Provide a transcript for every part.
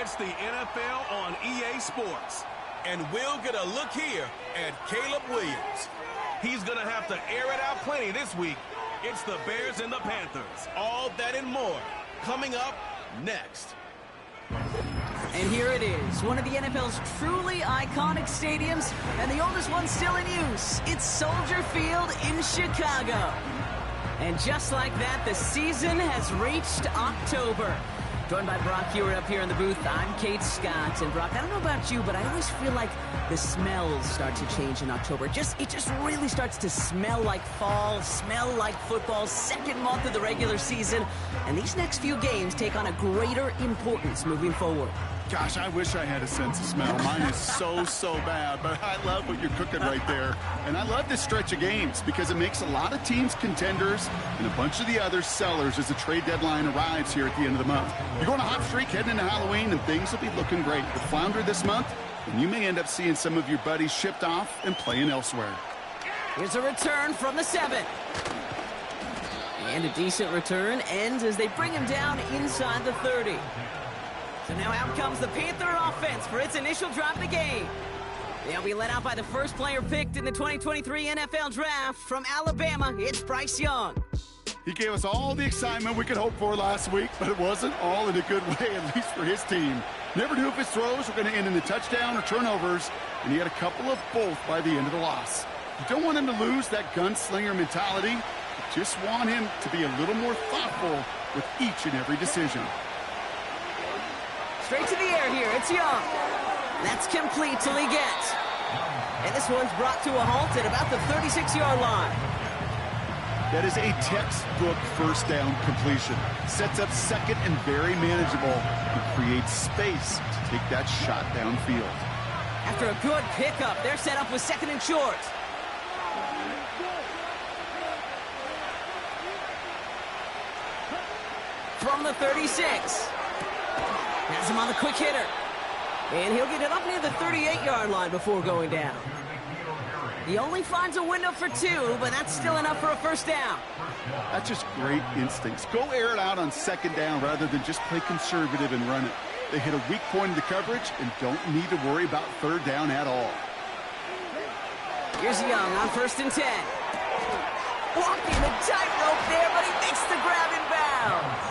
It's the NFL on EA Sports. And we'll get a look here at Caleb Williams. He's going to have to air it out plenty this week. It's the Bears and the Panthers. All that and more coming up next. And here it is, one of the NFL's truly iconic stadiums, and the oldest one still in use. It's Soldier Field in Chicago. And just like that, the season has reached October. Joined by Brock Hewer up here in the booth, I'm Kate Scott. And Brock, I don't know about you, but I always feel like the smells start to change in October. It just really starts to smell like fall, smell like football, second month of the regular season. And these next few games take on a greater importance moving forward. Gosh, I wish I had a sense of smell. Mine is so bad, but I love what you're cooking right there. And I love this stretch of games because it makes a lot of teams contenders and a bunch of the others sellers as the trade deadline arrives here at the end of the month. You're going a hot streak heading into Halloween, and things will be looking great. With Flounder this month, and you may end up seeing some of your buddies shipped off and playing elsewhere. Here's a return from the 7. And a decent return ends as they bring him down inside the 30. So now out comes the Panther offense for its initial drive of the game. They'll be led out by the first player picked in the 2023 NFL Draft from Alabama. It's Bryce Young. He gave us all the excitement we could hope for last week, but it wasn't all in a good way, at least for his team. Never knew if his throws were going to end in a touchdown or turnovers, and he had a couple of both by the end of the loss. You don't want him to lose that gunslinger mentality. You just want him to be a little more thoughtful with each and every decision. Straight to the air here, it's Young. That's complete till he gets. And this one's brought to a halt at about the 36-yard line. That is a textbook first down completion. Sets up second and very manageable and creates space to take that shot downfield. After a good pickup, they're set up with second and short. From the 36. Has him on the quick hitter. And he'll get it up near the 38-yard line before going down. He only finds a window for 2, but that's still enough for a first down. That's just great instincts. Go air it out on second down rather than just play conservative and run it. They hit a weak point in the coverage and don't need to worry about third down at all. Here's Young on 1st and 10. Walking the tightrope there, but he makes the grab in bounds.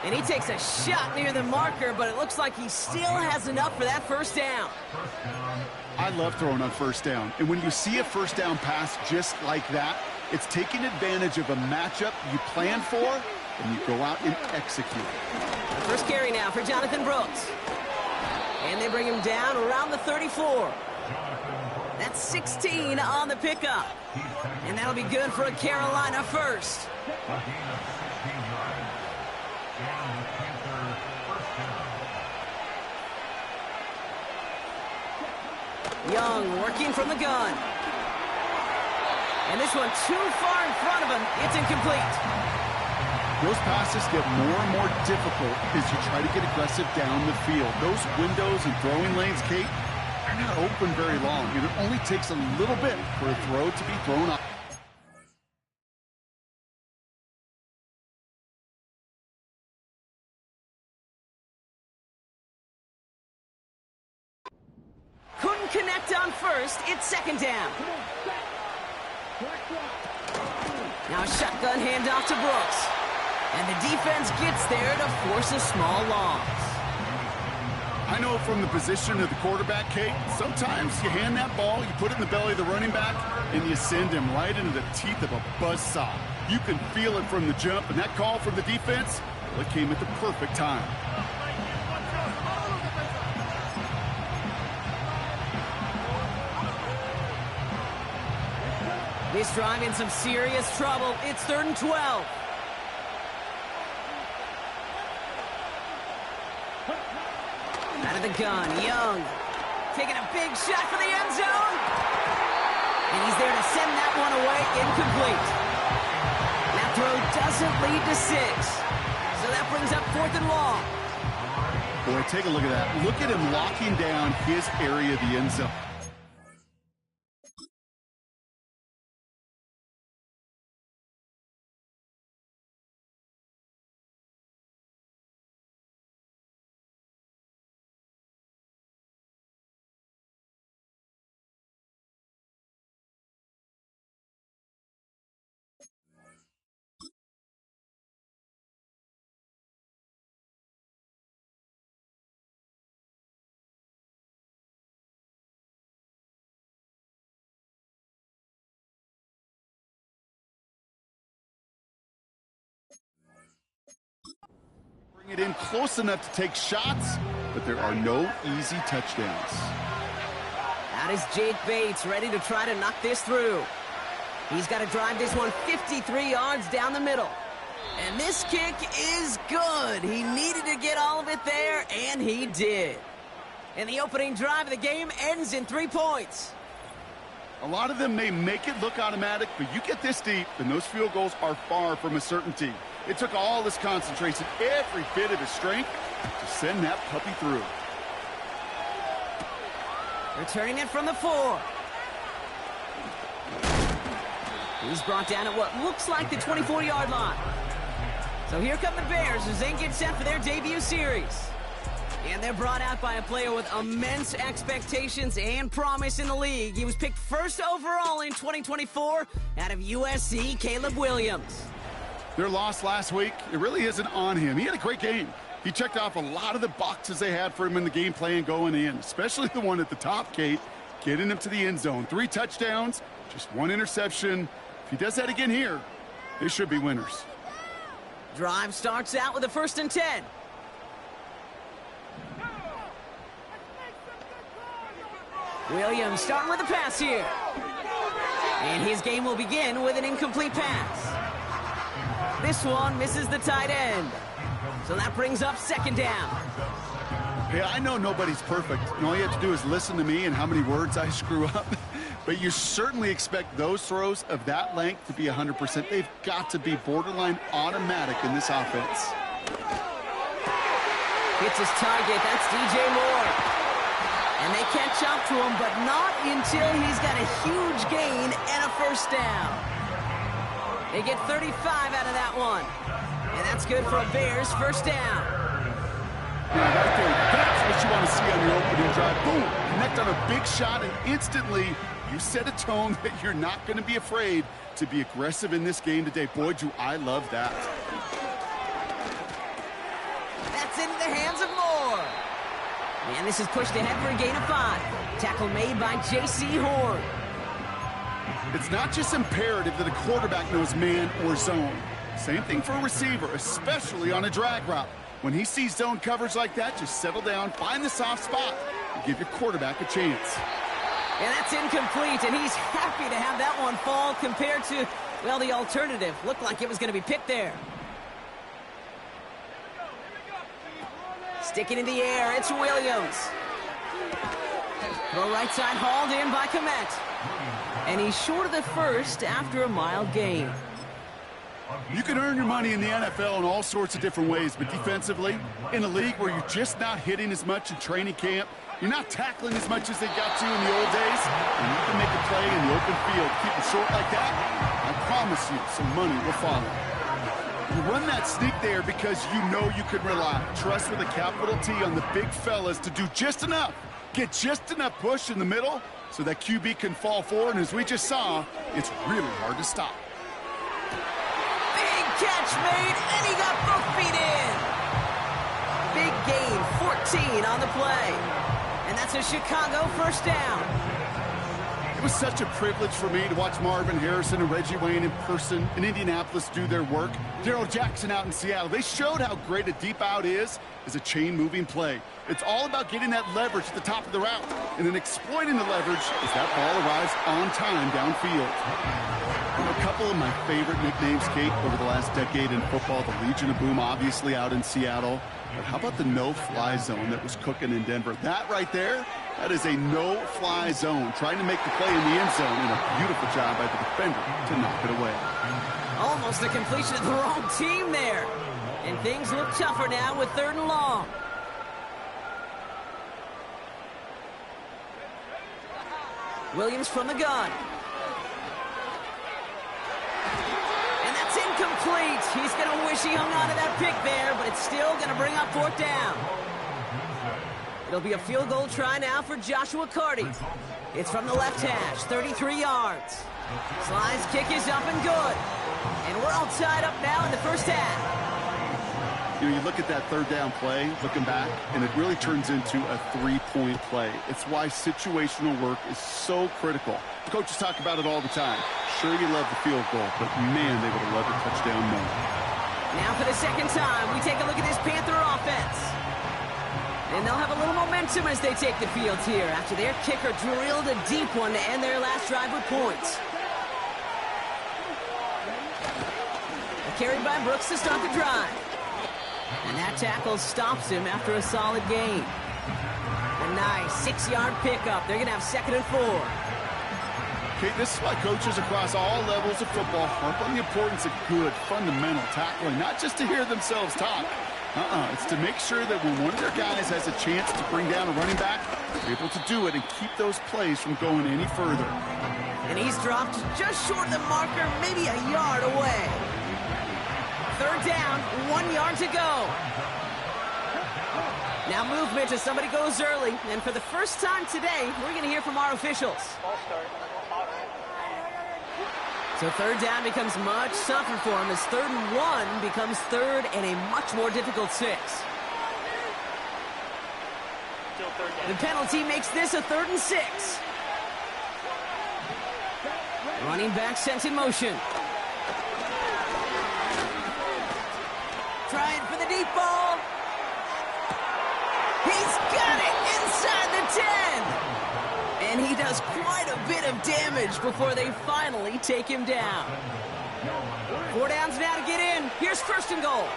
And he takes a shot near the marker, but it looks like he still has enough for that first down. I love throwing on first down. And when you see a first down pass just like that, it's taking advantage of a matchup you plan for, and you go out and execute. First carry now for Jonathan Brooks. And they bring him down around the 34. That's 16 on the pickup. And that'll be good for a Carolina first. Young working from the gun. And this one too far in front of him. It's incomplete. Those passes get more and more difficult as you try to get aggressive down the field. Those windows and throwing lanes, Kate, are not open very long. And it only takes a little bit for a throw to be thrown up. Couldn't connect on first. It's second down. Now a shotgun handoff to Brooks. And the defense gets there to force a small loss. I know from the position of the quarterback, Kate, sometimes you hand that ball, you put it in the belly of the running back, and you send him right into the teeth of a buzzsaw. You can feel it from the jump, and that call from the defense, well, it came at the perfect time. This drive in some serious trouble. It's 3rd and 12. Out of the gun, Young. Taking a big shot for the end zone. And he's there to send that one away, incomplete. That throw doesn't lead to 6. So that brings up 4th and long. Boy, take a look at that. Look at him locking down his area of the end zone. Bring it in close enough to take shots, but there are no easy touchdowns. That is Jake Bates ready to try to knock this through. He's got to drive this one 53 yards down the middle. And this kick is good. He needed to get all of it there, and he did. And the opening drive of the game ends in 3 points. A lot of them may make it look automatic, but you get this deep, and those field goals are far from a certainty. It took all his concentration, every bit of his strength, to send that puppy through. Returning it from the 4. He's brought down at what looks like the 24-yard line. So here come the Bears as they get set for their debut series. And they're brought out by a player with immense expectations and promise in the league. He was picked first overall in 2024 out of USC, Caleb Williams. Their loss last week, it really isn't on him. He had a great game. He checked off a lot of the boxes they had for him in the game plan going in, especially the one at the top, Kate, getting him to the end zone. 3 touchdowns, just 1 interception. If he does that again here, they should be winners. Drive starts out with a 1st and 10. Williams starting with a pass here. And his game will begin with an incomplete pass. This one misses the tight end. So that brings up 2nd down. Hey, I know nobody's perfect, and all you have to do is listen to me and how many words I screw up. But you certainly expect those throws of that length to be 100%. They've got to be borderline automatic in this offense. Hits his target. That's DJ Moore. And they catch up to him, but not until he's got a huge gain and a 1st down. They get 35 out of that one. And that's good for a Bears 1st down. Yeah, right there. That's what you want to see on your opening drive. Boom! Connect on a big shot, and instantly you set a tone that you're not going to be afraid to be aggressive in this game today. Boy, do I love that. That's into the hands of Moore. And this is pushed ahead for a gain of 5. Tackle made by J.C. Horn. It's not just imperative that a quarterback knows man or zone. Same thing for a receiver, especially on a drag route. When he sees zone coverage like that, just settle down, find the soft spot, and give your quarterback a chance. And that's incomplete, and he's happy to have that one fall compared to, well, the alternative. Looked like it was going to be picked there. Sticking in the air, it's Williams. Throw right side hauled in by Komet. And he's short of the 1st after a mild gain. You can earn your money in the NFL in all sorts of different ways, but defensively, in a league where you're just not hitting as much in training camp, you're not tackling as much as they got to in the old days, and you can make a play in the open field. Keep it short like that, I promise you some money will follow. You run that sneak there because you know you can rely. Trust with a capital T on the big fellas to do just enough. Get just enough push in the middle so that QB can fall forward, and as we just saw, it's really hard to stop. Catch made, and he got both feet in. Big gain, 14 on the play. And that's a Chicago 1st down. It was such a privilege for me to watch Marvin Harrison and Reggie Wayne in person in Indianapolis do their work. Darrell Jackson out in Seattle. They showed how great a deep out is as a chain-moving play. It's all about getting that leverage at the top of the route and then exploiting the leverage as that ball arrives on time downfield. A couple of my favorite nicknames, Kate, over the last decade in football. The Legion of Boom, obviously, out in Seattle. But how about the no-fly zone that was cooking in Denver? That right there, that is a no-fly zone. Trying to make the play in the end zone, and a beautiful job by the defender to knock it away. Almost a completion of the wrong team there. And things look tougher now with 3rd and long. Williams from the gun. Incomplete. He's going to wish he hung on to that pick there, but it's still going to bring up 4th down. It'll be a field goal try now for Joshua Carty. It's from the left hash, 33 yards. Slide's kick is up and good. And we're all tied up now in the 1st half. You know, you look at that 3rd down play, looking back, and it really turns into a 3-point play. It's why situational work is so critical. Coaches talk about it all the time. Sure, you love the field goal, but man, they would have loved a touchdown more. Now for the second time, we take a look at this Panther offense. And they'll have a little momentum as they take the field here after their kicker drilled a deep one to end their last drive with points. Carried by Brooks to start the drive. And that tackle stops him after a solid gain. A nice 6-yard pickup. They're going to have 2nd and 4. Okay, this is why coaches across all levels of football harp on the importance of good, fundamental tackling, not just to hear themselves talk. It's to make sure that when one of their guys has a chance to bring down a running back, they're able to do it and keep those plays from going any further. And he's dropped just short of the marker, maybe a yard away. 3rd down, 1 yard to go. Now movement as somebody goes early. And for the first time today, we're going to hear from our officials. So 3rd down becomes much tougher for him as 3rd and 1 becomes 3rd and a much more difficult 6. The penalty makes this a 3rd and 6. Running back sent in motion. Trying for the deep ball. He's got it inside the 10. And he does quite a bit of damage before they finally take him down. 4 downs now to get in. Here's 1st and goal.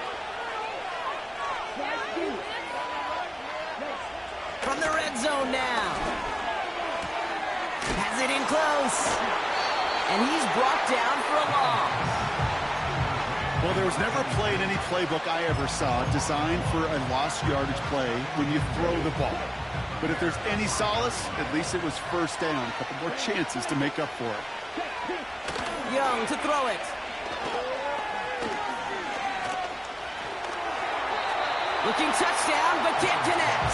From the red zone now. Has it in close. And he's brought down for a loss. Well, there was never a play in any playbook I ever saw designed for a lost yardage play when you throw the ball. But if there's any solace, at least it was 1st down. A couple more chances to make up for it. Young to throw it. Looking touchdown, but can't connect.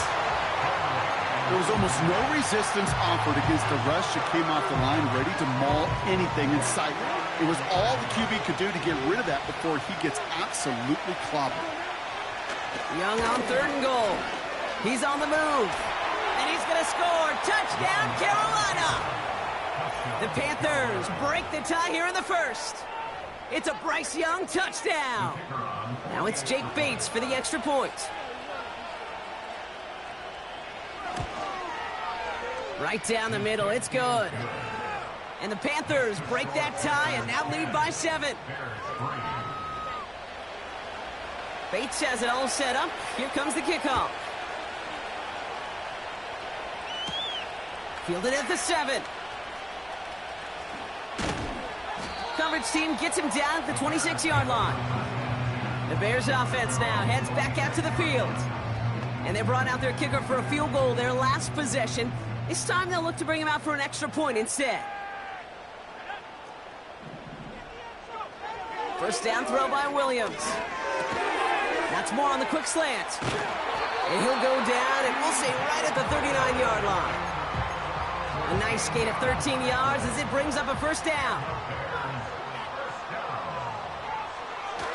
There was almost no resistance offered against the rush that came off the line ready to maul anything in sight. It was all the QB could do to get rid of that before he gets absolutely clobbered. Young on 3rd and goal. He's on the move. And he's going to score. Touchdown, Carolina. The Panthers break the tie here in the 1st. It's a Bryce Young touchdown. Now it's Jake Bates for the extra point. Right down the middle. It's good. And the Panthers break that tie and now lead by 7. Bates has it all set up. Here comes the kickoff. Fielded at the 7. Coverage team gets him down at the 26-yard line. The Bears offense now heads back out to the field. And they brought out their kicker for a field goal their last possession. This time they'll look to bring him out for an extra point instead. 1st down throw by Williams. That's more on the quick slant. And he'll go down, and we'll say right at the 39-yard line. A nice gain of 13 yards as it brings up a 1st down.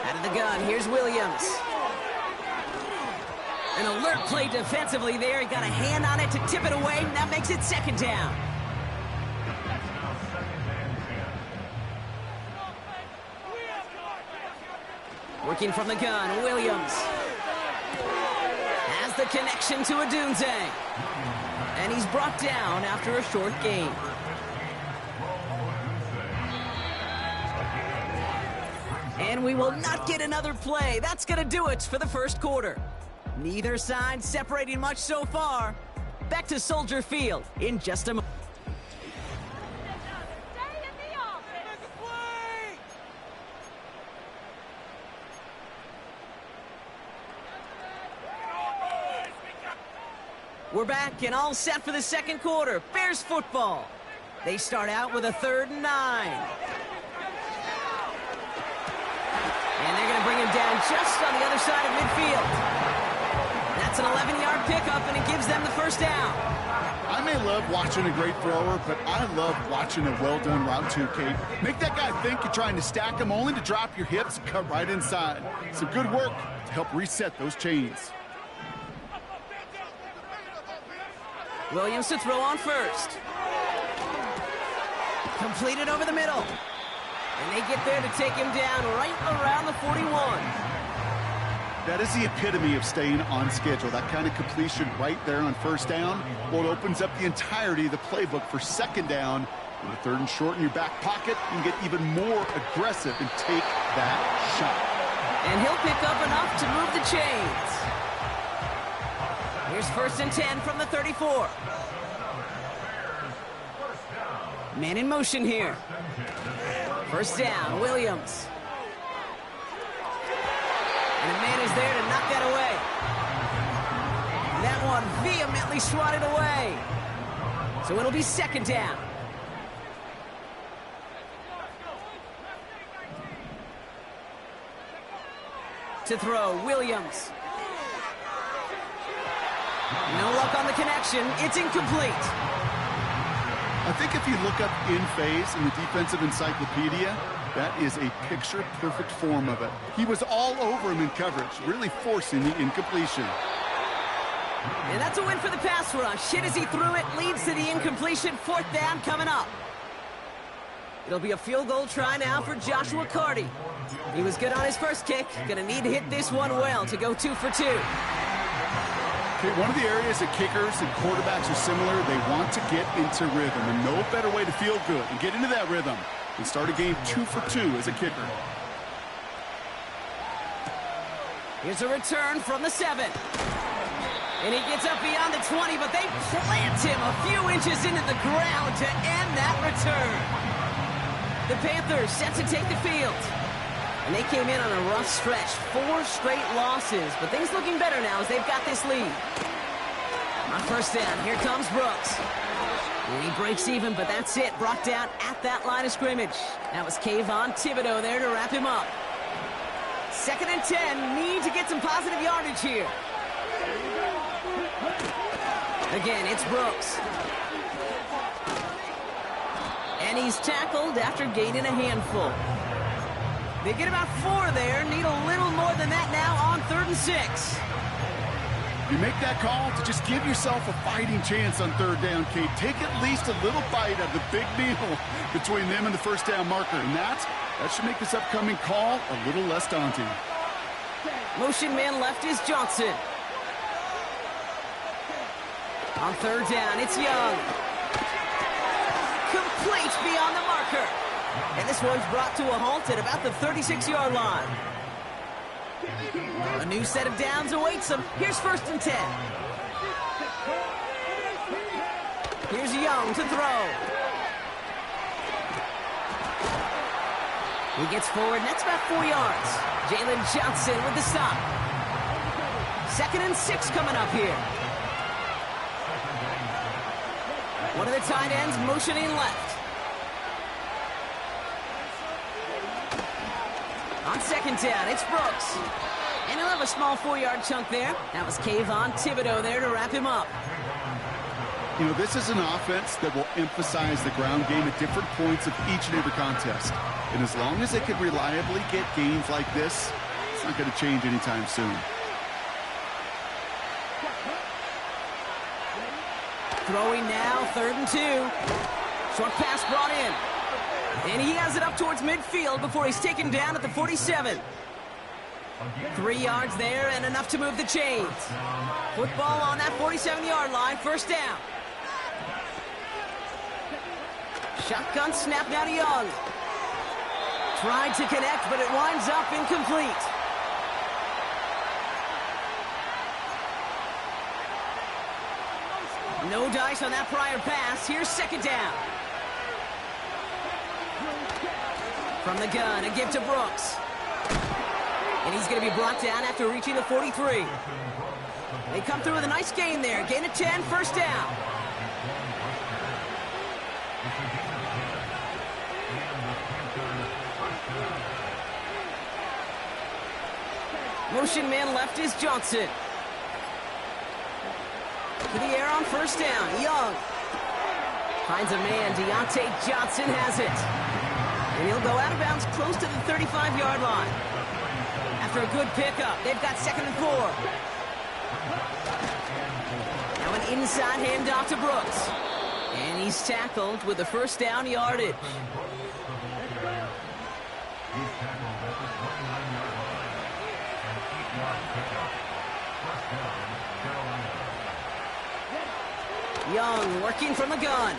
Out of the gun, here's Williams. An alert play defensively there. He got a hand on it to tip it away. That makes it 2nd down. Working from the gun, Williams has the connection to Odunze. And he's brought down after a short gain. And we will not get another play. That's going to do it for the 1st quarter. Neither side separating much so far. Back to Soldier Field in just a moment. We're back and all set for the 2nd quarter. Bears football. They start out with a 3rd and 9. And they're going to bring him down just on the other side of midfield. That's an 11-yard pickup, and it gives them the 1st down. I may love watching a great thrower, but I love watching a well-done route too, Kate. Make that guy think you're trying to stack him only to drop your hips and cut right inside. Some good work to help reset those chains. Williams to throw on 1st. Completed over the middle. And they get there to take him down right around the 41. That is the epitome of staying on schedule. That kind of completion right there on first down, well, it opens up the entirety of the playbook for second down. With a 3rd and short in your back pocket, you can get even more aggressive and take that shot. And he'll pick up enough to move the chains. Here's 1st and 10 from the 34. Man in motion here. 1st down, Williams. And a man is there to knock that away. That one vehemently swatted away. So it'll be 2nd down. To throw, Williams. No luck on the connection. It's incomplete. I think if you look up in phase in the defensive encyclopedia, that is a picture-perfect form of it. He was all over him in coverage, really forcing the incompletion. And that's a win for the pass rush. Hit as he threw it, leads to the incompletion. 4th down coming up. It'll be a field goal try now for Joshua Carty. He was good on his first kick. Gonna need to hit this one well to go 2 for 2. Okay, one of the areas that kickers and quarterbacks are similar, they want to get into rhythm. And no better way to feel good and get into that rhythm than start a game 2 for 2 as a kicker. Here's a return from the 7. And he gets up beyond the 20, but they plant him a few inches into the ground to end that return. The Panthers set to take the field. And they came in on a rough stretch. 4 straight losses. But things looking better now as they've got this lead. On 1st down, here comes Brooks. And he breaks even, but that's it. Brought down at that line of scrimmage. That was Kayvon Thibodeau there to wrap him up. 2nd and 10. Need to get some positive yardage here. Again, it's Brooks. And he's tackled after gaining a handful. They get about 4 there. Need a little more than that now on 3rd and 6. You make that call to just give yourself a fighting chance on 3rd down, Kate. Take at least a little bite of the big meal between them and the 1st down marker. And that should make this upcoming call a little less daunting. Motion man left is Johnson. On 3rd down, it's Young. Complete beyond the marker. And this one's brought to a halt at about the 36-yard line. A new set of downs awaits them. Here's 1st and 10. Here's Young to throw. He gets forward, and that's about 4 yards. Jalen Johnson with the stop. 2nd and 6 coming up here. One of the tight ends motioning left. On 2nd down, it's Brooks. And he'll have a small 4-yard chunk there. That was Kayvon Thibodeau there to wrap him up. You know, this is an offense that will emphasize the ground game at different points of each and every contest. And as long as they can reliably get gains like this, it's not going to change anytime soon. Throwing now, 3rd and 2. Short pass brought in. And he has it up towards midfield before he's taken down at the 47. 3 yards there and enough to move the chains. Football on that 47-yard line, 1st down. Shotgun snap now to Young. Tried to connect, but it winds up incomplete. No dice on that prior pass. Here's 2nd down. From the gun, a give to Brooks. And he's going to be brought down after reaching the 43. They come through with a nice gain there. Gain of 10, 1st down. Motion man left is Johnson. To the air on 1st down. Young finds a man. Deontay Johnson has it. And he'll go out of bounds close to the 35-yard line. After a good pickup, they've got 2nd and 4. Now an inside handoff to Brooks. And he's tackled with the 1st down yardage. Young working from the gun.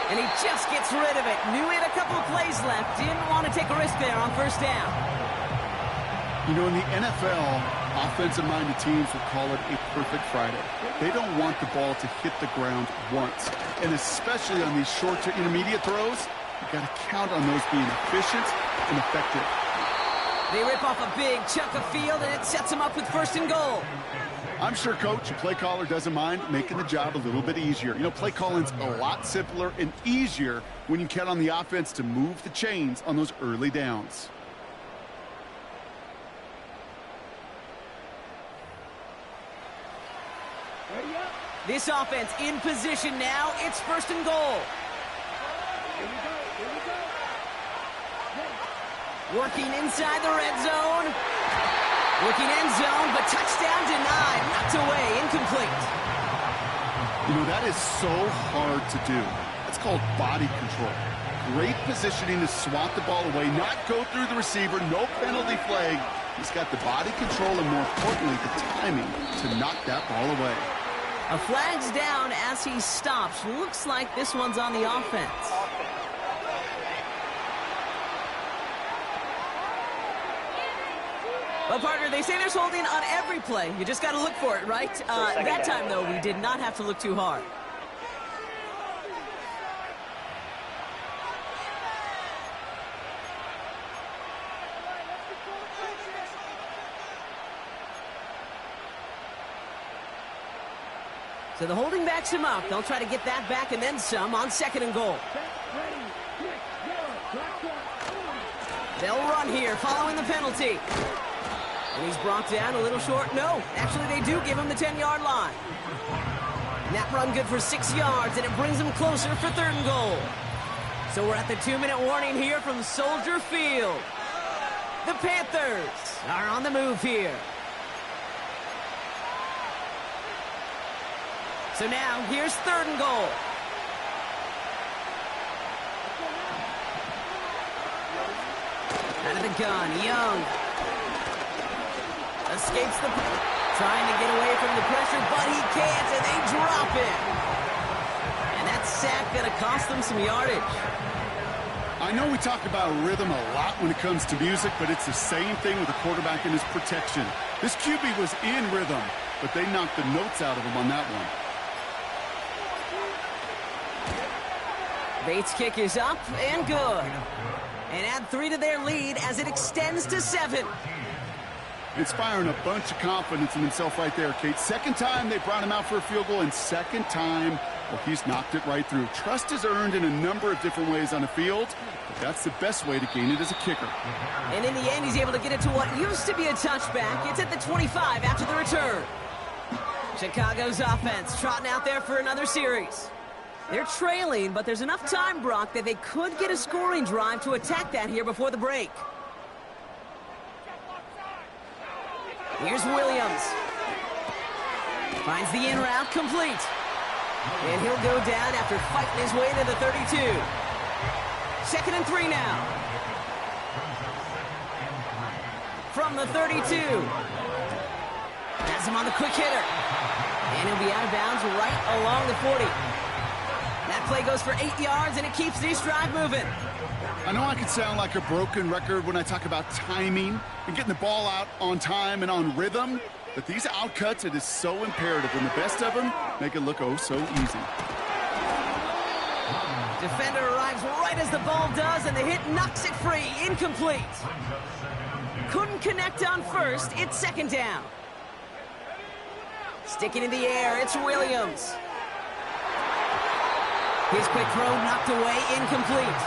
And he just gets rid of it. Knew he had a couple of plays left. Didn't want to take a risk there on first down. You know, in the NFL, offensive-minded teams will call it a perfect Friday. They don't want the ball to hit the ground once. And especially on these short to intermediate throws, you've got to count on those being efficient and effective. They rip off a big chunk of field, and it sets them up with 1st and goal. I'm sure Coach, the play caller, doesn't mind making the job a little bit easier. You know, play calling's a lot simpler and easier when you count on the offense to move the chains on those early downs. This offense in position now. It's 1st and goal. Working inside the red zone. Looking end zone, but touchdown denied. Knocked away, incomplete. You know, that is so hard to do. That's called body control. Great positioning to swat the ball away, not go through the receiver, no penalty flag. He's got the body control and, more importantly, the timing to knock that ball away. A flag's down as he stops. Looks like this one's on the offense. Well, partner, they say there's holding on every play. You just got to look for it, right? That time, though, we did not have to look too hard. So the holding backs him up. They'll try to get that back and then some on 2nd and goal. They'll run here following the penalty. And he's brought down a little short. No, actually they do give him the 10-yard line. And that run good for 6 yards, and it brings him closer for 3rd and goal. So we're at the 2-minute warning here from Soldier Field. The Panthers are on the move here. So now here's 3rd and goal. Out of the gun, Young. Escapes the... Trying to get away from the pressure, but he can't, and they drop it. And that sack going to cost them some yardage. I know we talk about rhythm a lot when it comes to music, but it's the same thing with the quarterback and his protection. This QB was in rhythm, but they knocked the notes out of him on that one. Bates' kick is up and good. And add 3 to their lead as it extends to 7. Inspiring a bunch of confidence in himself right there, Kate. 2nd time they brought him out for a field goal, and 2nd time, well, he's knocked it right through. Trust is earned in a number of different ways on the field, but that's the best way to gain it as a kicker. And in the end, he's able to get it to what used to be a touchback. It's at the 25 after the return. Chicago's offense trotting out there for another series. They're trailing, but there's enough time, Brock, that they could get a scoring drive to attack that here before the break. Here's Williams. Finds the in route complete. And he'll go down after fighting his way to the 32. 2nd and 3 now. From the 32. Has him on the quick hitter. And he'll be out of bounds right along the 40. That play goes for 8 yards, and it keeps this drive moving. I know I can sound like a broken record when I talk about timing and getting the ball out on time and on rhythm, but these outcuts, it is so imperative, and the best of them make it look oh so easy. Defender arrives right as the ball does, and the hit knocks it free. Incomplete. Couldn't connect on first. It's 2nd down. Sticking in the air, it's Williams. His quick throw knocked away, incomplete.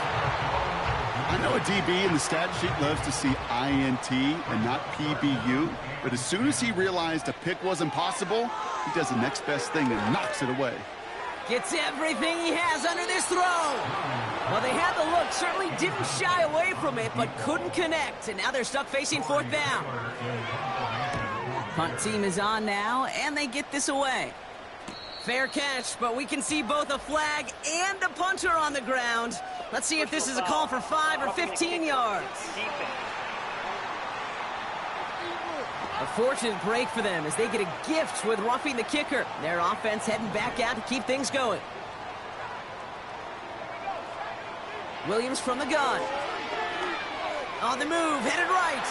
I know a DB in the stat sheet loves to see INT and not PBU, but as soon as he realized a pick wasn't possible, he does the next best thing and knocks it away. Gets everything he has under this throw. Well, they had the look, certainly didn't shy away from it, but couldn't connect, and now they're stuck facing 4th down. Punt team is on now, and they get this away. Fair catch, but we can see both a flag and a punter on the ground. Let's see if this is a call for 5 or 15 yards. A fortunate break for them as they get a gift with roughing the kicker. Their offense heading back out to keep things going. Williams from the gun. On the move, headed right.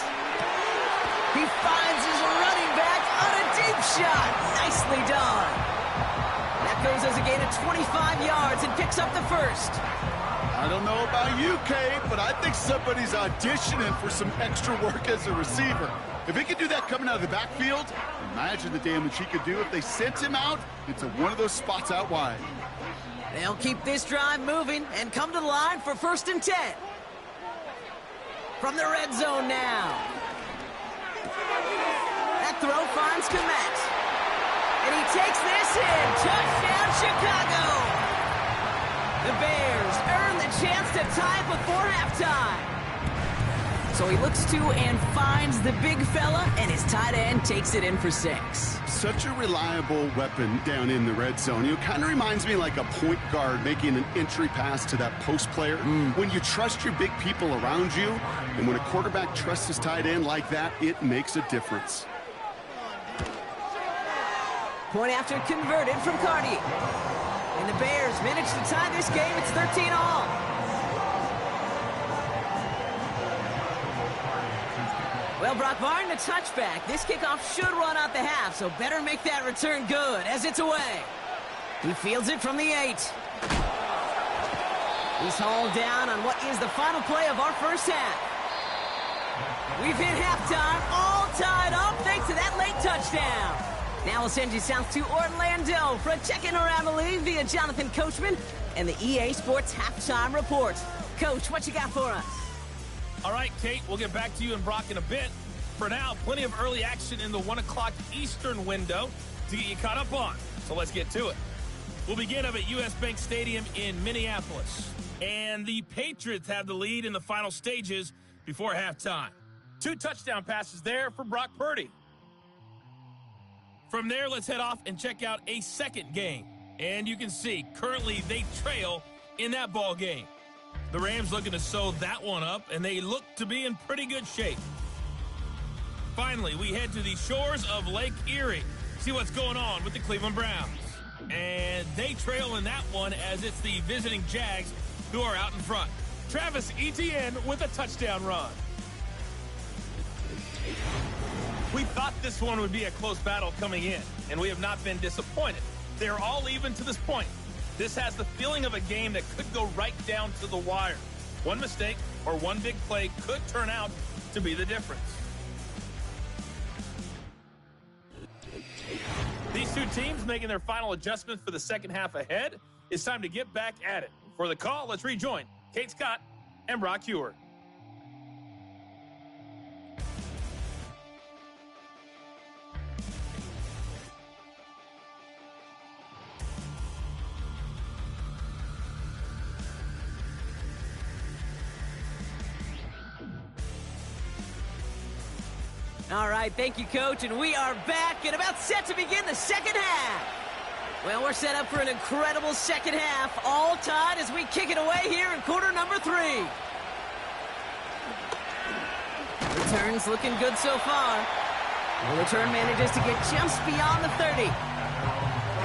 He finds his running back on a deep shot. Nicely done. That goes as a gain of 25 yards and picks up the first. I don't know about you, Kate, but I think somebody's auditioning for some extra work as a receiver. If he could do that coming out of the backfield, imagine the damage he could do if they sent him out into one of those spots out wide. They'll keep this drive moving and come to the line for 1st and 10. From the red zone now. That throw finds Komet. And he takes this in. Touchdown, Chicago! The Bears earn the chance to tie it before halftime. So he looks to and finds the big fella, and his tight end takes it in for 6. Such a reliable weapon down in the red zone. You know, kind of reminds me like a point guard making an entry pass to that post player. When you trust your big people around you, and when a quarterback trusts his tight end like that, it makes a difference. Point after converted from Cardi. And the Bears manage to tie this game. It's 13-all. Well, Brock Barton, a touchback. This kickoff should run out the half, so better make that return good as it's away. He fields it from the 8. He's hauled down on what is the final play of our first half. We've hit halftime, all tied up thanks to that late touchdown. Now we'll send you south to Orlando for a check-in around the league via Jonathan Coachman and the EA Sports Halftime Report. Coach, what you got for us? All right, Kate, we'll get back to you and Brock in a bit. For now, plenty of early action in the 1 o'clock Eastern window to get you caught up on. So let's get to it. We'll begin up at US Bank Stadium in Minneapolis. And the Patriots have the lead in the final stages before halftime. 2 touchdown passes there for Brock Purdy. From there, let's head off and check out a second game. And you can see, currently they trail in that ball game. The Rams looking to sew that one up, and they look to be in pretty good shape. Finally, we head to the shores of Lake Erie, see what's going on with the Cleveland Browns. And they trail in that one as it's the visiting Jags who are out in front. Travis Etienne with a touchdown run. We thought this one would be a close battle coming in, and we have not been disappointed. They're all even to this point. This has the feeling of a game that could go right down to the wire. One mistake or one big play could turn out to be the difference. These two teams making their final adjustments for the second half ahead. It's time to get back at it. For the call, let's rejoin Kate Scott and Brock Heward. All right, thank you, Coach, and we are back and about set to begin the second half. Well, we're set up for an incredible second half, all tied as we kick it away here in quarter number 3. Returns looking good so far. The return manages to get just beyond the 30.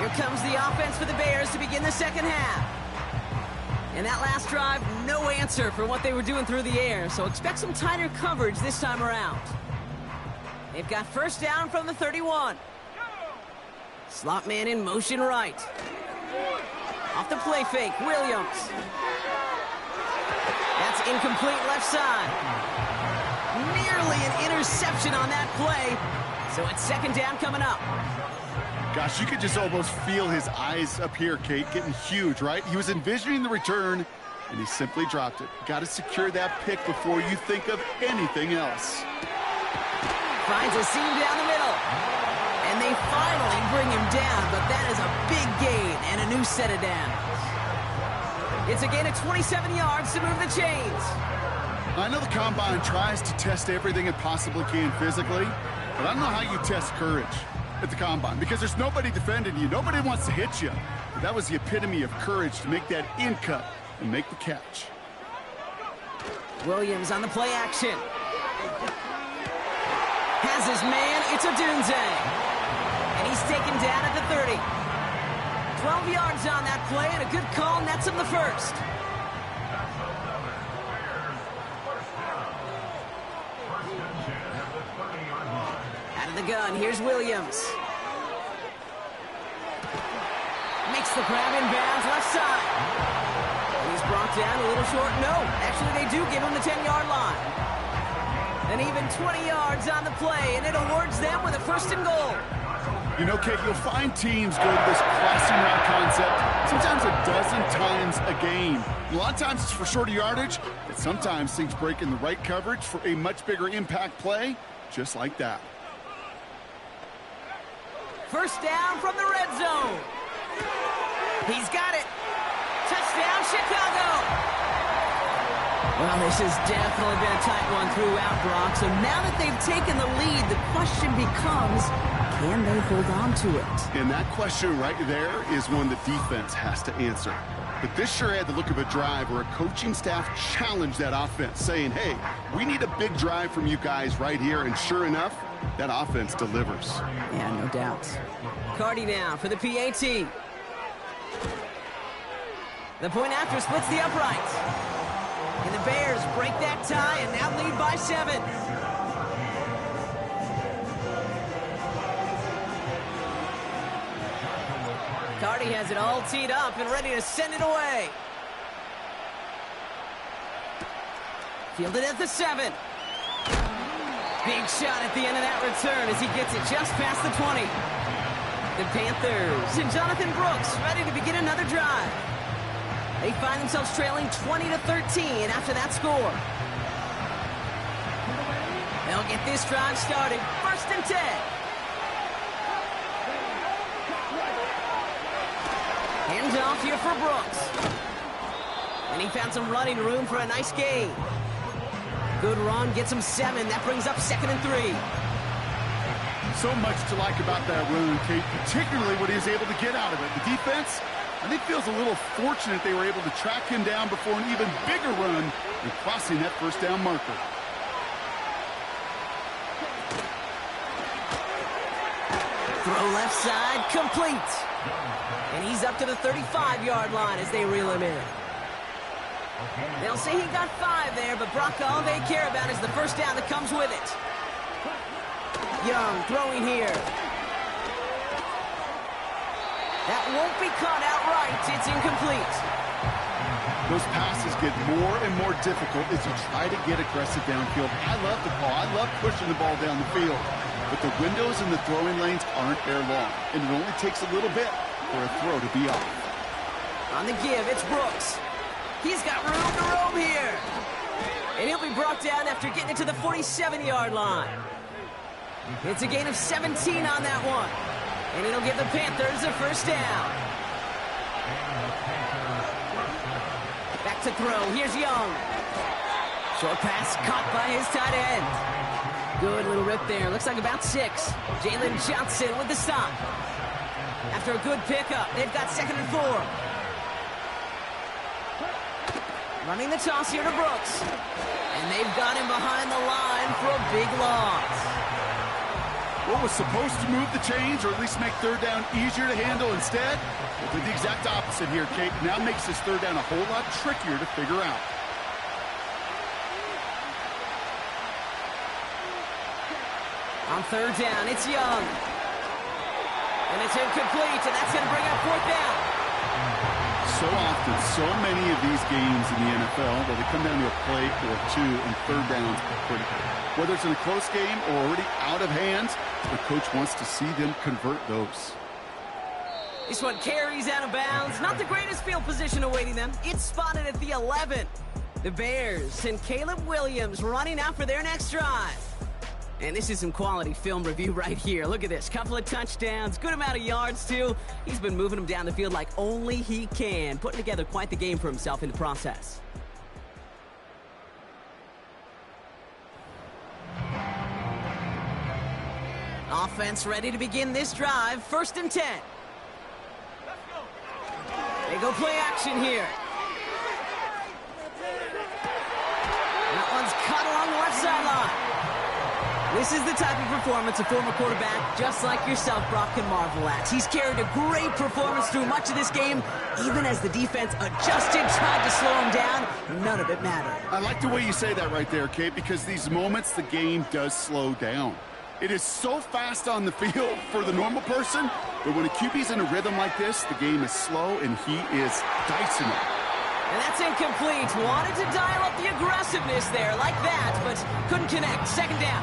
Here comes the offense for the Bears to begin the second half. And that last drive, no answer for what they were doing through the air, so expect some tighter coverage this time around. They've got first down from the 31. Slot man in motion right. Off the play fake, Williams. That's incomplete left side. Nearly an interception on that play. So it's second down coming up. Gosh, you could just almost feel his eyes up here, Kate, getting huge, right? He was envisioning the return, and he simply dropped it. Got to secure that pick before you think of anything else. Finds a seam down the middle. And they finally bring him down, but that is a big gain and a new set of downs. It's a gain of 27 yards to move the chains. I know the Combine tries to test everything it possibly can physically, but I don't know how you test courage at the Combine because there's nobody defending you. Nobody wants to hit you. But that was the epitome of courage to make that in cut and make the catch. Williams on the play action. Has his man, it's Odunze. And he's taken down at the 30. 12 yards on that play, and a good call nets him the first. Out of the gun, here's Williams. Makes the grab in bounds, left side. He's brought down a little short. No, actually they do give him the 10-yard line. And even 20 yards on the play, and it awards them with a first and goal. You know, Kate, you'll find teams go to this crossing route concept sometimes a dozen times a game. A lot of times it's for shorter yardage, but sometimes things break in the right coverage for a much bigger impact play, just like that. First down from the red zone. He's got it. Touchdown, Chicago. Well, this has definitely been a tight one throughout, Brock. So now that they've taken the lead, the question becomes, can they hold on to it? And that question right there is one the defense has to answer. But this sure had the look of a drive where a coaching staff challenged that offense, saying, hey, we need a big drive from you guys right here. And sure enough, that offense delivers. Yeah, no doubt. Cardi now for the PAT. The point after splits the uprights. And the Bears break that tie and now lead by 7. Cardi has it all teed up and ready to send it away. Fielded at the 7. Big shot at the end of that return as he gets it just past the 20. The Panthers and Jonathan Brooks ready to begin another drive. They find themselves trailing 20-13 after that score. They'll get this drive started. First and 10. Hands off here for Brooks. And he found some running room for a nice gain. Good run, gets him 7. That brings up 2nd and 3. So much to like about that run, Kate, particularly what he was able to get out of it. The defense, I think, feels a little fortunate they were able to track him down before an even bigger run and crossing that first down marker. Throw left side, complete. And he's up to the 35-yard line as they reel him in. They'll say he got 5 there, but Brock, all they care about is the first down that comes with it. Young throwing here. That won't be caught outright. It's incomplete. Those passes get more and more difficult as you try to get aggressive downfield. I love the call. I love pushing the ball down the field. But the windows in the throwing lanes aren't air long, and it only takes a little bit for a throw to be off. On the give, it's Brooks. He's got room to roam here. And he'll be brought down after getting it to the 47-yard line. It's a gain of 17 on that one. And it'll give the Panthers a first down. Back to throw. Here's Young. Short pass caught by his tight end. Good little rip there. Looks like about 6. Jalen Johnson with the stop. After a good pickup, they've got 2nd and 4. Running the toss here to Brooks. And they've got him behind the line for a big loss. What was supposed to move the chains, or at least make third down easier to handle, instead will do the exact opposite here, Kate. Now makes this third down a whole lot trickier to figure out. On third down, it's Young. And it's incomplete, and that's going to bring up 4th down. So often, so many of these games in the NFL, where they come down to a play or 2 and third downs are critical. Whether it's in a close game or already out of hands, the coach wants to see them convert those. This one carries out of bounds. Not the greatest field position awaiting them. It's spotted at the 11. The Bears and Caleb Williams running out for their next drive. And this is some quality film review right here. Look at this. Couple of touchdowns. Good amount of yards, too. He's been moving them down the field like only he can. Putting together quite the game for himself in the process. Offense ready to begin this drive. 1st and 10. They go play action here. That one's cut along the left sideline. This is the type of performance a former quarterback, just like yourself, Brock, can marvel at. He's carried a great performance through much of this game, even as the defense adjusted, tried to slow him down. None of it mattered. I like the way you say that right there, Kate, because these moments the game does slow down. It is so fast on the field for the normal person, but when a QB's in a rhythm like this, the game is slow and he is dicing it. And that's incomplete. Wanted to dial up the aggressiveness there like that, but couldn't connect. Second down.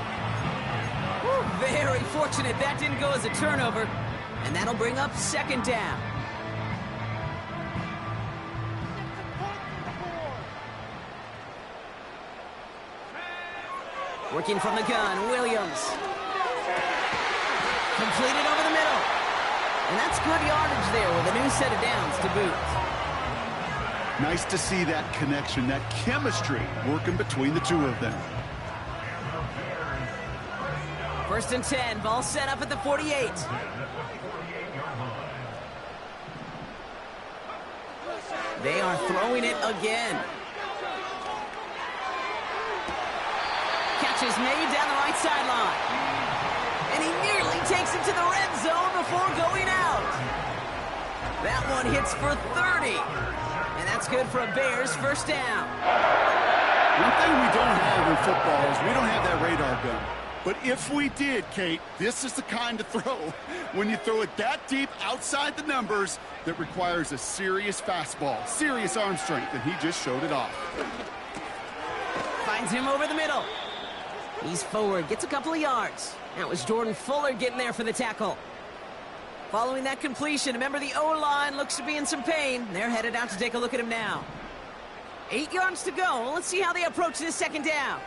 Whew, very fortunate that didn't go as a turnover. And that'll bring up second down. Working from the gun, Williams. Completed over the middle. And that's good yardage there with a new set of downs to boot. Nice to see that connection, that chemistry working between the two of them. First and 10, ball set up at the 48. They are throwing it again. Catch is made down the right sideline. And he nearly takes it to the red zone before going out. That one hits for 30. And that's good for a Bears first down. One thing we don't have in football is we don't have that radar gun. But if we did, Kate, this is the kind of throw, when you throw it that deep outside the numbers, that requires a serious fastball, serious arm strength, and he just showed it off. Finds him over the middle. He's forward, gets a couple of yards. That was Jordan Fuller getting there for the tackle. Following that completion, remember the O-line looks to be in some pain. They're headed out to take a look at him now. 8 yards to go. Let's see how they approach this second down.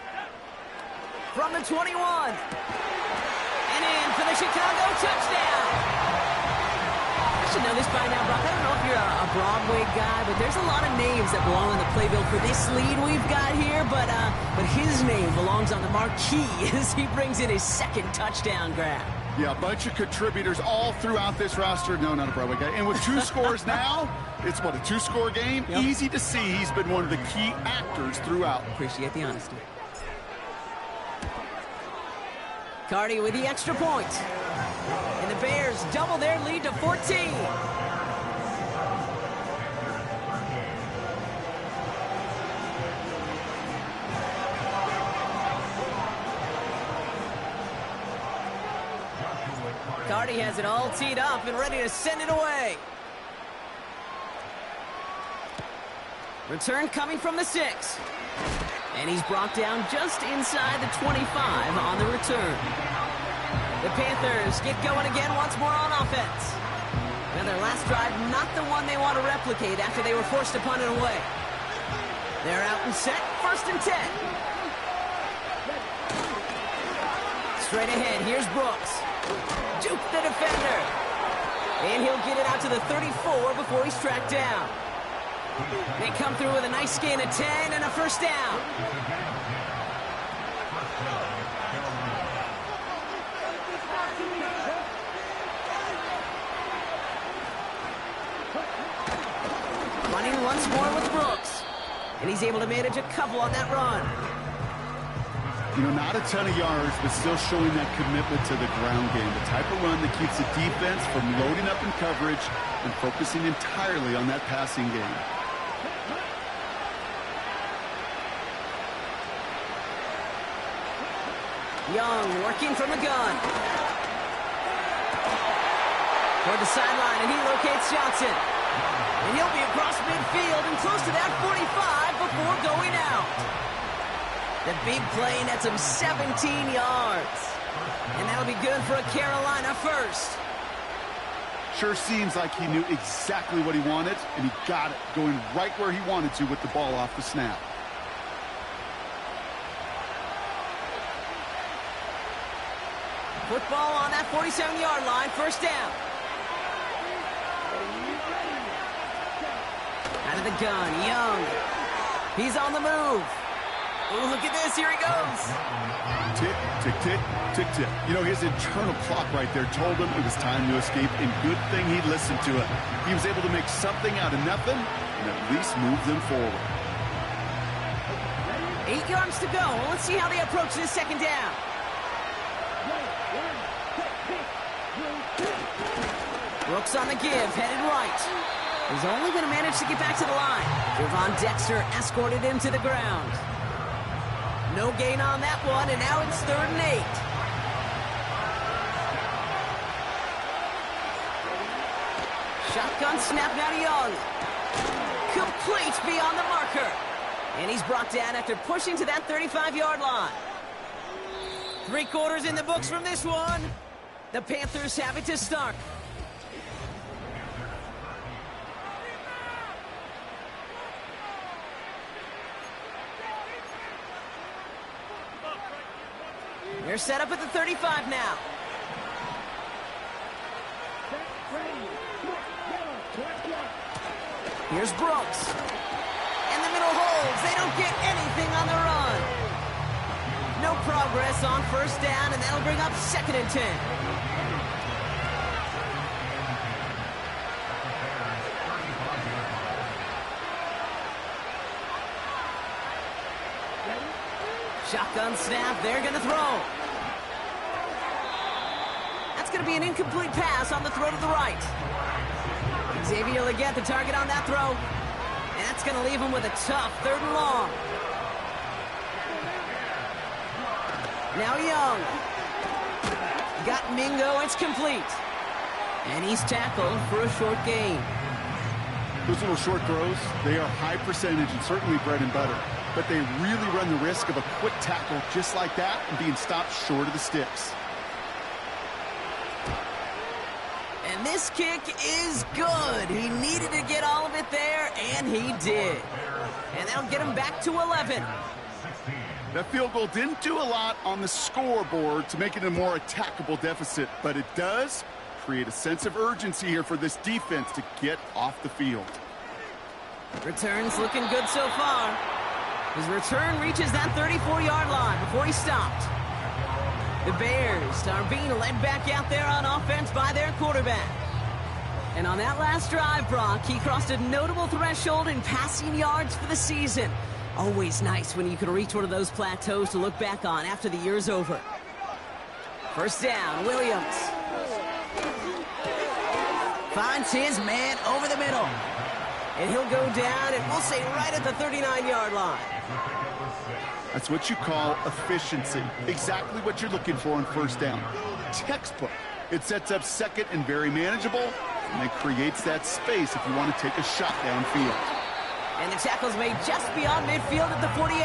From the 21. And in for the Chicago touchdown. I should know this by now, Brock. I don't know if you're a Broadway guy, but there's a lot of names that belong on the playbill for this lead we've got here. But his name belongs on the marquee as he brings in his second touchdown grab. Yeah, a bunch of contributors all throughout this roster. No, not a Broadway guy. And with 2 scores now, it's what, a 2-score game? Yep. Easy to see he's been one of the key actors throughout. Appreciate the honesty. Cardi with the extra point. And the Bears double their lead to 14. Cardi has it all teed up and ready to send it away. Return coming from the 6. And he's brought down just inside the 25 on the return. The Panthers get going again once more on offense. Now their last drive, not the one they want to replicate after they were forced to punt it away. They're out and set, first and 10. Straight ahead, here's Brooks. Juke the defender. And he'll get it out to the 34 before he's tracked down. They come through with a nice gain of 10 and a first down. Running once more with Brooks. And he's able to manage a couple on that run. You know, not a ton of yards, but still showing that commitment to the ground game. The type of run that keeps the defense from loading up in coverage and focusing entirely on that passing game. Young working from the gun. Toward the sideline, and he locates Johnson. And he'll be across midfield and close to that 45 before going out. The big play nets him 17 yards. And that'll be good for a Carolina first. Sure seems like he knew exactly what he wanted, and he got it, going right where he wanted to with the ball off the snap. Football on that 47-yard line, first down. Out of the gun, Young. He's on the move. Ooh, look at this, here he goes. Tick, tick, tick, tick, tick. You know, his internal clock right there told him it was time to escape, and good thing he listened to it. He was able to make something out of nothing and at least move them forward. 8 yards to go. Let's see how they approach this second down. Brooks on the give, headed right. He's only going to manage to get back to the line. Javon Dexter escorted him to the ground. No gain on that one, and now it's 3rd and 8. Shotgun snap now to Young. Complete beyond the marker. And he's brought down after pushing to that 35-yard line. 3 quarters in the books from this one. The Panthers have it to start. They're set up at the 35 now. Here's Brooks. And the middle holds. They don't get anything on the run. No progress on 1st down, and that'll bring up 2nd and 10. Shotgun snap. They're going to throw. That's going to be an incomplete pass on the throw to the right. Xavier Legette, the target on that throw. And that's going to leave him with a tough 3rd and long. Now Young. Got Mingo. It's complete. And he's tackled for a short gain. Those little short throws, they are high percentage and certainly bread and butter. But they really run the risk of a quick tackle just like that and being stopped short of the sticks. And this kick is good. He needed to get all of it there, and he did. And that'll get him back to 11. That field goal didn't do a lot on the scoreboard to make it a more attackable deficit, but it does create a sense of urgency here for this defense to get off the field. Return's looking good so far. His return reaches that 34-yard line before he stopped. The Bears are being led back out there on offense by their quarterback. And on that last drive, Brock, he crossed a notable threshold in passing yards for the season. Always nice when you can reach one of those plateaus to look back on after the year's over. 1st down, Williams. Finds his man over the middle. And he'll go down, and we'll say right at the 39-yard line. That's what you call efficiency. Exactly what you're looking for on 1st down. Textbook. It sets up 2nd and very manageable, and it creates that space if you want to take a shot downfield. And the tackle's made just beyond midfield at the 48.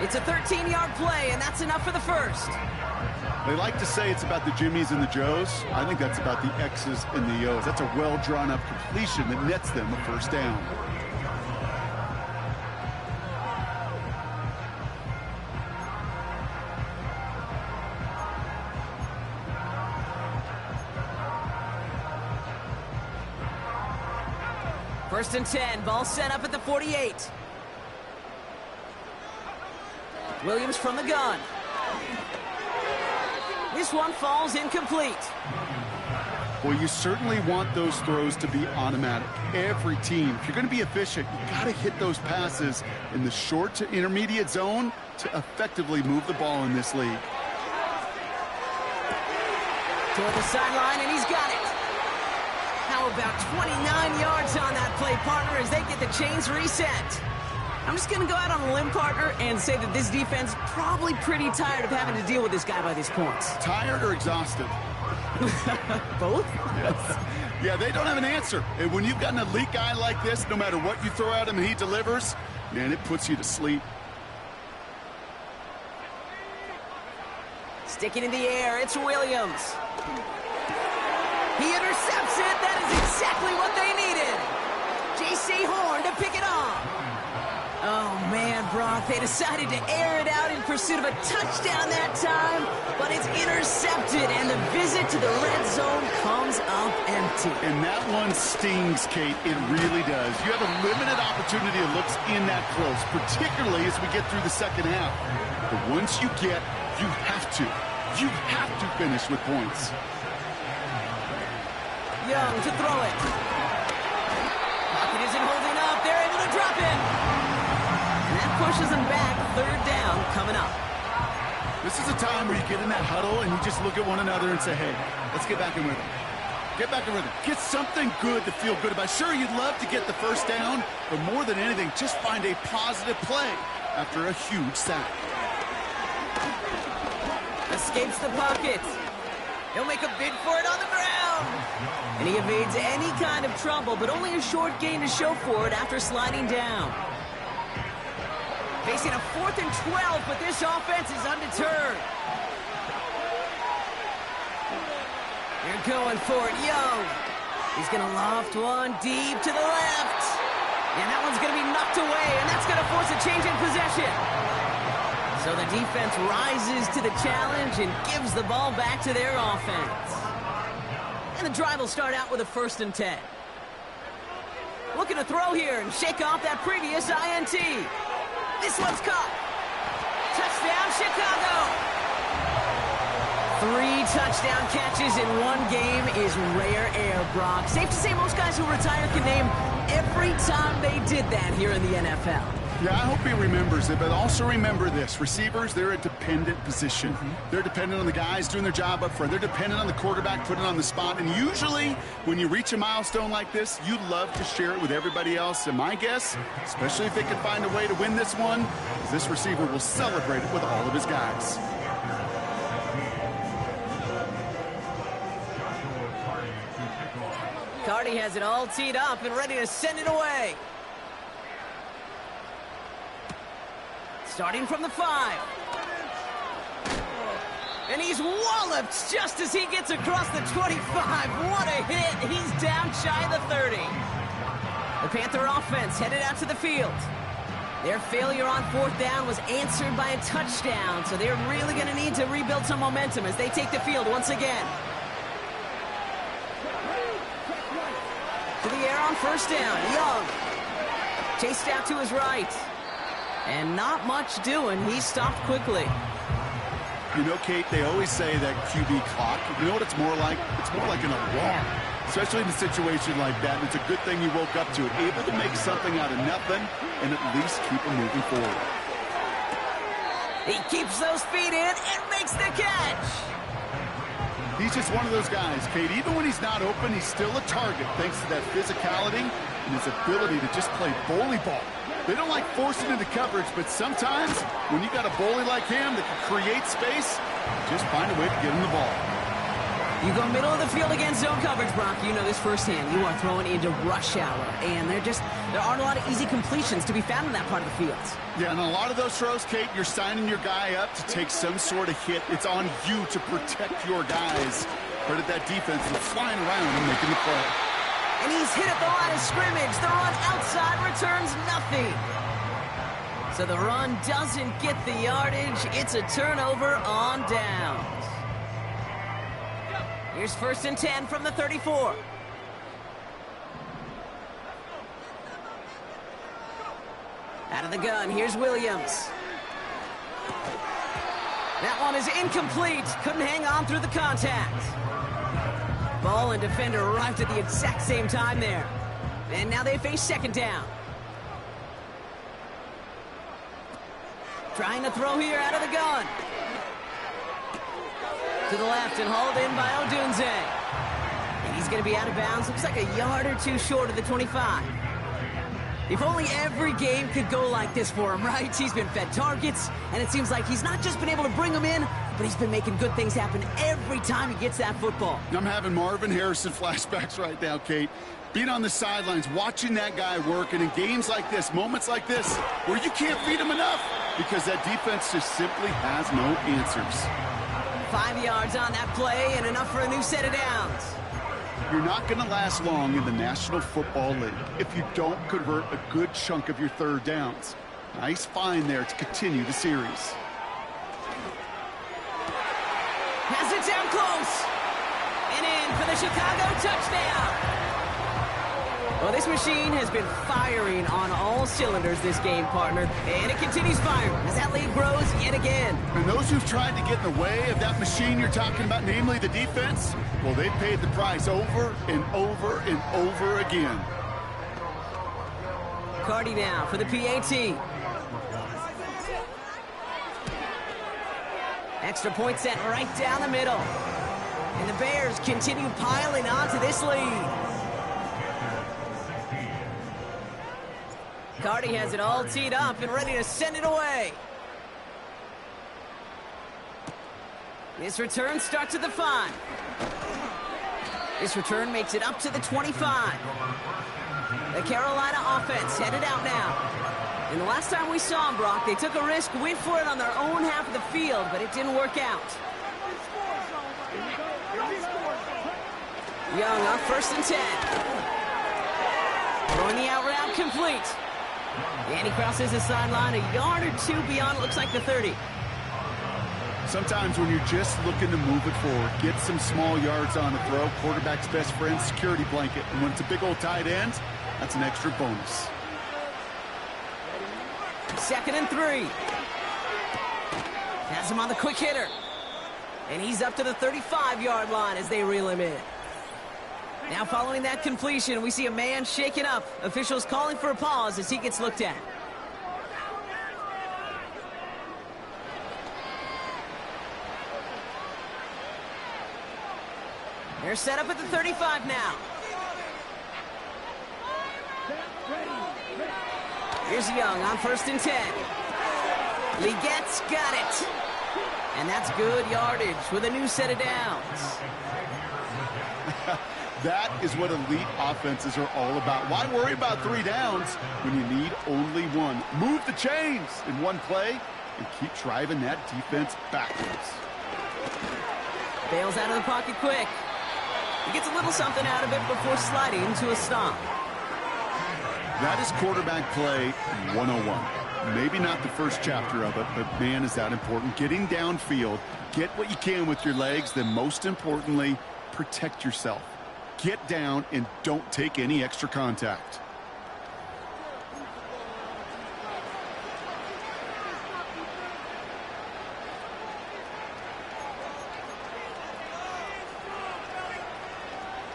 It's a 13-yard play, and that's enough for the 1st. They like to say it's about the Jimmies and the Joes. I think that's about the X's and the O's. That's a well-drawn-up completion that nets them a 1st down. First and 10, ball set up at the 48. Williams from the gun. This one falls incomplete. Well, you certainly want those throws to be automatic. Every team, if you're going to be efficient, you got to hit those passes in the short to intermediate zone to effectively move the ball in this league. Toward the sideline, and he's got it. How about 29 yards on that play, partner, as they get the chains reset? I'm just going to go out on a limb, partner, and say that this defense is probably pretty tired of having to deal with this guy by these points. Tired or exhausted? Both? Yes. Yeah, they don't have an answer. And when you've got an elite guy like this, no matter what you throw at him and he delivers, man, it puts you to sleep. Sticking in the air, it's Williams. He intercepts it. That is exactly what they needed. J.C. Horn to pick it off. Oh, man, Brock, they decided to air it out in pursuit of a touchdown that time, but it's intercepted, and the visit to the red zone comes up empty. And that one stings, Kate. It really does. You have a limited opportunity to look in that close, particularly as we get through the 2nd half. But once you have to finish with points. Young to throw it. Pocket isn't holding up. They're able to drop him. And that pushes them back. 3rd down coming up. This is a time where you get in that huddle and you just look at one another and say, hey, let's get back in with it. Get back in rhythm. Get something good to feel good about. Sure, you'd love to get the first down, but more than anything, just find a positive play after a huge sack. Escapes the pocket. He'll make a bid for it on the ground. And he evades any kind of trouble, but only a short gain to show for it after sliding down. Facing a 4th and 12, but this offense is undeterred. They're going for it, Young. He's going to loft one deep to the left. And that one's going to be knocked away, and that's going to force a change in possession. So the defense rises to the challenge and gives the ball back to their offense. And the drive will start out with a 1st and 10. Looking to throw here and shake off that previous INT. This one's caught. Touchdown, Chicago. 3 touchdown catches in one game is rare air, Brock. Safe to say most guys who retire can name every time they did that here in the NFL. Yeah, I hope he remembers it, but also remember this. Receivers, they're a dependent position. They're dependent on the guys doing their job up front. They're dependent on the quarterback putting it on the spot. And usually, when you reach a milestone like this, you love to share it with everybody else. And my guess, especially if they can find a way to win this one, is this receiver will celebrate it with all of his guys. Cardi has it all teed up and ready to send it away. Starting from the 5. And he's walloped just as he gets across the 25. What a hit. He's down shy of the 30. The Panther offense headed out to the field. Their failure on 4th down was answered by a touchdown, so they're really going to need to rebuild some momentum as they take the field once again. To the air on 1st down, Young. Chased out to his right. And not much doing. He stopped quickly. You know, Kate, they always say that QB clock, you know what it's more like? It's more like an alarm, especially in a situation like that. And it's a good thing you woke up to it, able to make something out of nothing and at least keep them moving forward. He keeps those feet in and makes the catch. He's just one of those guys, Kate. Even when he's not open, he's still a target thanks to that physicality and his ability to just play bully ball. They don't like forcing into coverage, but sometimes when you got a bully like him that can create space, just find a way to get him the ball. You go middle of the field against zone coverage, Brock. You know this firsthand. You are throwing into rush hour, and there aren't a lot of easy completions to be found in that part of the field. Yeah, and a lot of those throws, Kate, you're signing your guy up to take some sort of hit. It's on you to protect your guys. Credit that defense for flying around and making the play. And he's hit at the line of scrimmage. The run outside returns nothing. So the run doesn't get the yardage. It's a turnover on downs. Here's 1st and 10 from the 34. Out of the gun, here's Williams. That one is incomplete. Couldn't hang on through the contact. Ball and defender arrived at the exact same time there. And now they face 2nd down. Trying to throw here out of the gun. To the left and hauled in by Odunze. And he's going to be out of bounds. Looks like a yard or two short of the 25. If only every game could go like this for him, right? He's been fed targets, and it seems like he's not just been able to bring them in, but he's been making good things happen every time he gets that football. I'm having Marvin Harrison flashbacks right now, Kate. Being on the sidelines, watching that guy work, and in games like this, moments like this, where you can't feed him enough because that defense just simply has no answers. 5 yards on that play and enough for a new set of downs. You're not going to last long in the National Football League if you don't convert a good chunk of your 3rd downs. Nice find there to continue the series. Has it down close. And in for the Chicago touchdown. Well, this machine has been firing on all cylinders this game, partner. And it continues firing as that lead grows yet again. And those who've tried to get in the way of that machine you're talking about, namely the defense, well, they've paid the price over and over and over again. Cardi now for the PAT. Extra point set right down the middle. And the Bears continue piling onto this lead. Cardi has it all teed up and ready to send it away. This return starts at the 5. This return makes it up to the 25. The Carolina offense headed out now. And the last time we saw them, Brock, they took a risk, went for it on their own half of the field, but it didn't work out. Young on 1st and 10. Throwing the out route complete. And he crosses the sideline a yard or two beyond, looks like the 30. Sometimes when you're just looking to move it forward, get some small yards on the throw, quarterback's best friend, security blanket. And when it's a big old tight end, that's an extra bonus. 2nd and 3. Has him on the quick hitter. And he's up to the 35-yard line as they reel him in. Now following that completion, we see a man shaken up. Officials calling for a pause as he gets looked at. They're set up at the 35 now. Here's Young on 1st and 10. Legette's got it. And that's good yardage with a new set of downs. That is what elite offenses are all about. Why worry about 3 downs when you need only 1? Move the chains in one play and keep driving that defense backwards. Bails out of the pocket quick. He gets a little something out of it before sliding to a stop. That is quarterback play 101. Maybe not the first chapter of it, but man, is that important. Getting downfield, get what you can with your legs, then most importantly, protect yourself. Get down and don't take any extra contact.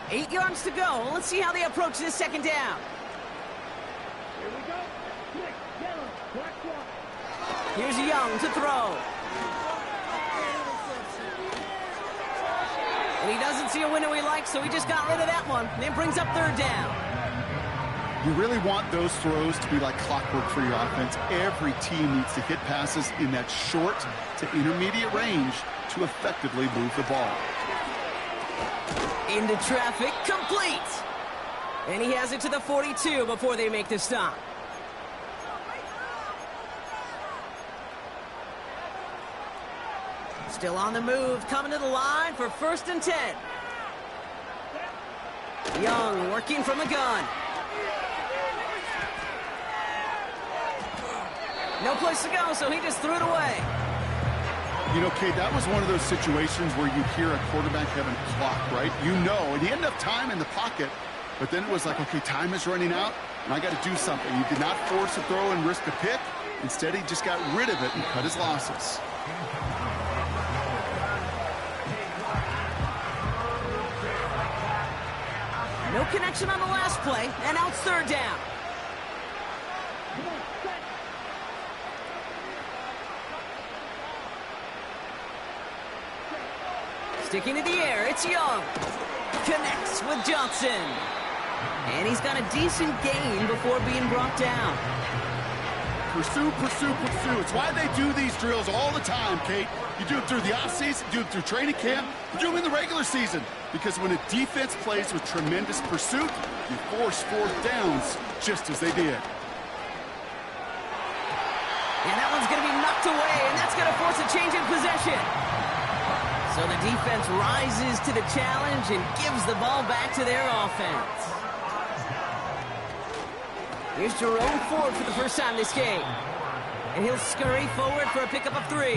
Eight yards to go. Let's see how they approach this 2nd down. Here's Young to throw. And he doesn't see a window he likes, so he just got rid of that one. And it brings up 3rd down. You really want those throws to be like clockwork for your offense. Every team needs to hit passes in that short to intermediate range to effectively move the ball. Into traffic, complete. And he has it to the 42 before they make the stop. Still on the move, coming to the line for 1st and 10. Young working from the gun. No place to go, so he just threw it away. You know, Kate, that was one of those situations where you hear a quarterback having a clock, right? You know, and he had enough time in the pocket, but then it was like, okay, time is running out, and I got to do something. He did not force a throw and risk a pick. Instead, he just got rid of it and cut his losses. No connection on the last play, and now it's 3rd down. Sticking to the air, it's Young. Connects with Johnson. And he's got a decent gain before being brought down. Pursue, pursue, pursue. It's why they do these drills all the time, Kate. You do it through the offseason, you do it through training camp, you do them in the regular season. Because when a defense plays with tremendous pursuit, you force 4th downs just as they did. And that one's going to be knocked away, and that's going to force a change in possession. So the defense rises to the challenge and gives the ball back to their offense. Here's Jerome Ford for the first time this game. And he'll scurry forward for a pickup of 3.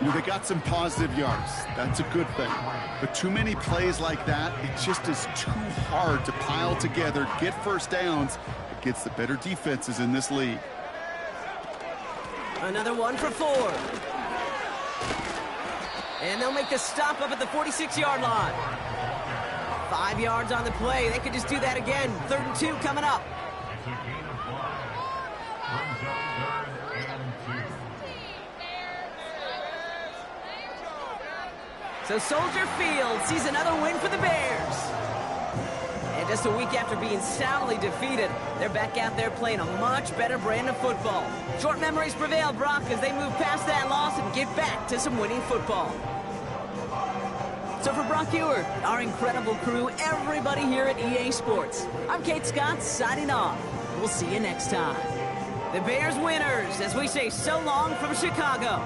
You know, they got some positive yards. That's a good thing. But too many plays like that, it just is too hard to pile together, get 1st downs against the better defenses in this league. Another one for Ford. And they'll make the stop up at the 46-yard line. 5 yards on the play. They could just do that again. 3rd and 2 coming up. So Soldier Field sees another win for the Bears. And just a week after being soundly defeated, they're back out there playing a much better brand of football. Short memories prevail, Brock, as they move past that loss and get back to some winning football. So for Brock Ewer, our incredible crew, everybody here at EA Sports, I'm Kate Scott signing off. We'll see you next time. The Bears winners as we say so long from Chicago.